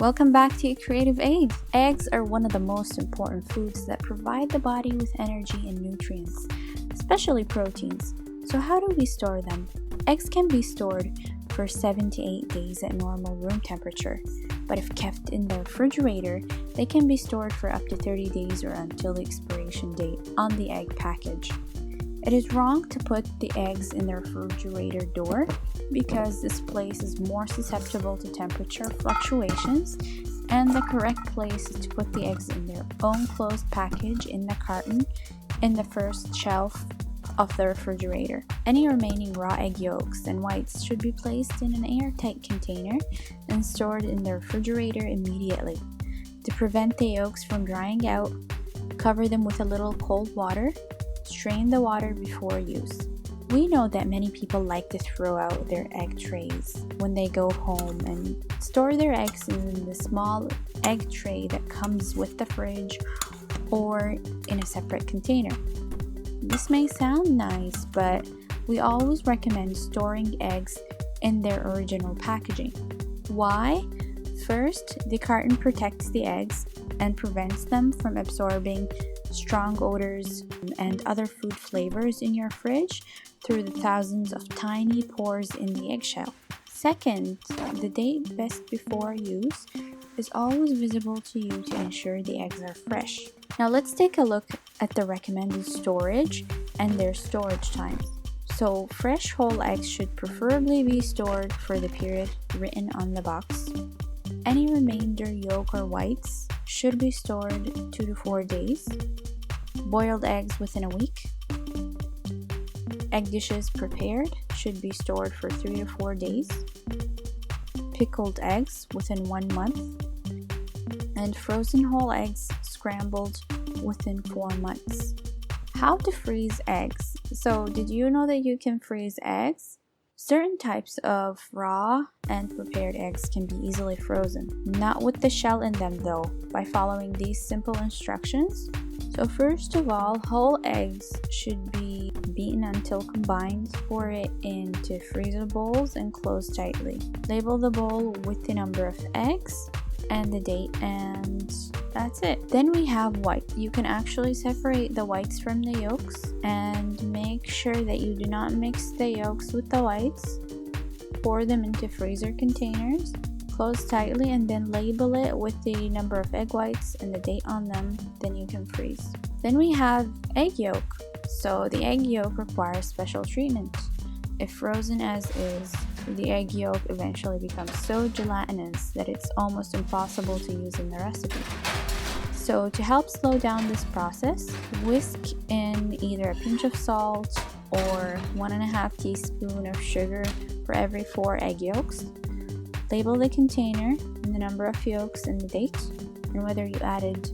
Welcome back to eCreativeAid. Eggs are one of the most important foods that provide the body with energy and nutrients, especially proteins. So how do we store them? Eggs can be stored for 7 to 8 days at normal room temperature, but if kept in the refrigerator, they can be stored for up to 30 days or until the expiration date on the egg package. It is wrong to put the eggs in the refrigerator door because this place is more susceptible to temperature fluctuations, and the correct place is to put the eggs in their own closed package in the carton in the first shelf of the refrigerator. Any remaining raw egg yolks and whites should be placed in an airtight container and stored in the refrigerator immediately. To prevent the yolks from drying out, cover them with a little cold water. Strain the water before use. We know that many people like to throw out their egg trays when they go home and store their eggs in the small egg tray that comes with the fridge or in a separate container. This may sound nice, but we always recommend storing eggs in their original packaging. Why? First, the carton protects the eggs and prevents them from absorbing strong odors and other food flavors in your fridge through the thousands of tiny pores in the eggshell. Second, the date best before use is always visible to you to ensure the eggs are fresh. Now let's take a look at the recommended storage and their storage times. So fresh whole eggs should preferably be stored for the period written on the box. Any remainder yolk or whites should be stored 2 to 4 days. Boiled eggs within a week. Egg dishes prepared should be stored for 3 to 4 days. Pickled eggs within 1 month. And frozen whole eggs scrambled within 4 months. How to freeze eggs. So, did you know that you can freeze eggs? Certain types of raw and prepared eggs can be easily frozen. Not with the shell in them though, by following these simple instructions. So first of all, whole eggs should be beaten until combined. Pour it into freezer bowls and close tightly. Label the bowl with the number of eggs and the date, and that's it. Then we have white. You can actually separate the whites from the yolks and make sure that you do not mix the yolks with the whites. Pour them into freezer containers, close tightly, and then label it with the number of egg whites and the date on them. Then you can freeze. Then we have egg yolk. So the egg yolk requires special treatment. If frozen as is, the egg yolk eventually becomes so gelatinous that it's almost impossible to use in the recipe. So to help slow down this process, whisk in either a pinch of salt or 1.5 teaspoons of sugar for every 4 egg yolks. Label the container and the number of yolks and the date, and whether you added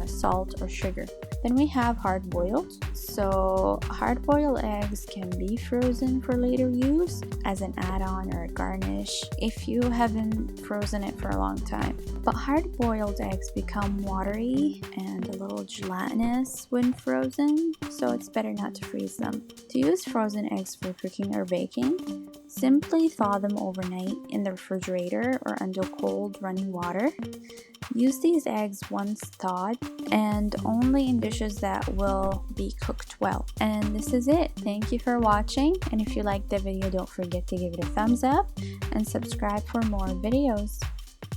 salt or sugar. Then we have hard-boiled. So hard-boiled eggs can be frozen for later use as an add-on or a garnish if you haven't frozen it for a long time. But hard-boiled eggs become watery and a little gelatinous when frozen, so it's better not to freeze them. To use frozen eggs for cooking or baking, simply thaw them overnight in the refrigerator or under cold running water. Use these eggs once thawed and only in dishes that will be cooked well. And this is it. Thank you for watching, and if you liked the video, don't forget to give it a thumbs up and subscribe for more videos.